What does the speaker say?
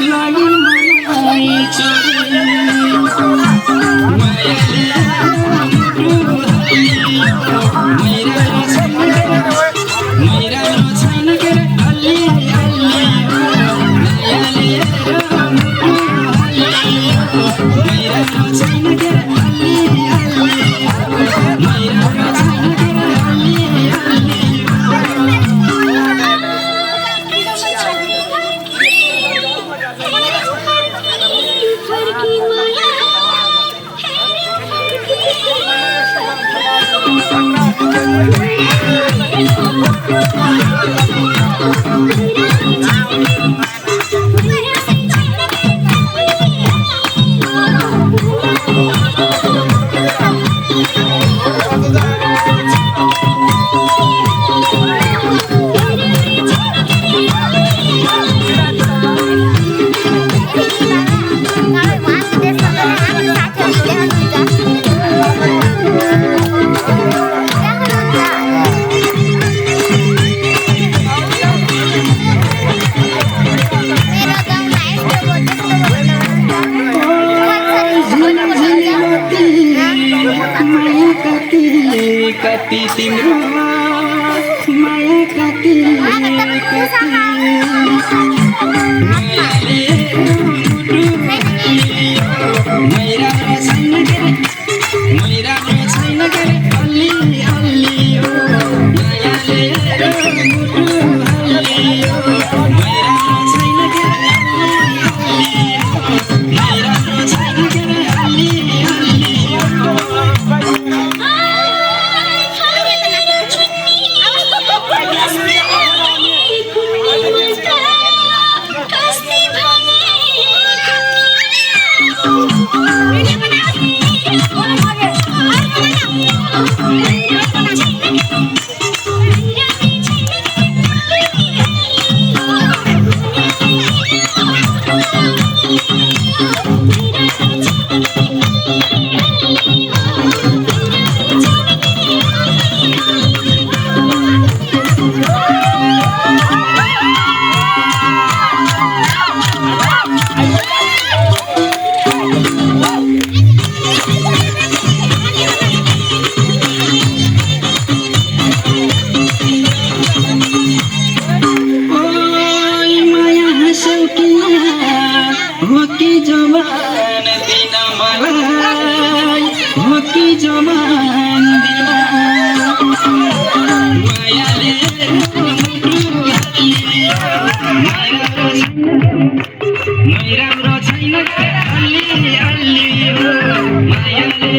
लागि मलाई छोरी मायाले मुटु मैरा छैन के अलि अलि मायाले मुटु मैरा छैन के अलि अलि मैरा छैन के अलि अलि कति तिम्रो माया कति मायाले मुटु मैरा छैन के अलि अलि मायाले मुटु अलि मैरा छैन के मैरा छैन के अलि अलि हो कि जमान दिन मलाई हो कि जमान दिन मायाले राम्रो छैन अलि अलि मायाले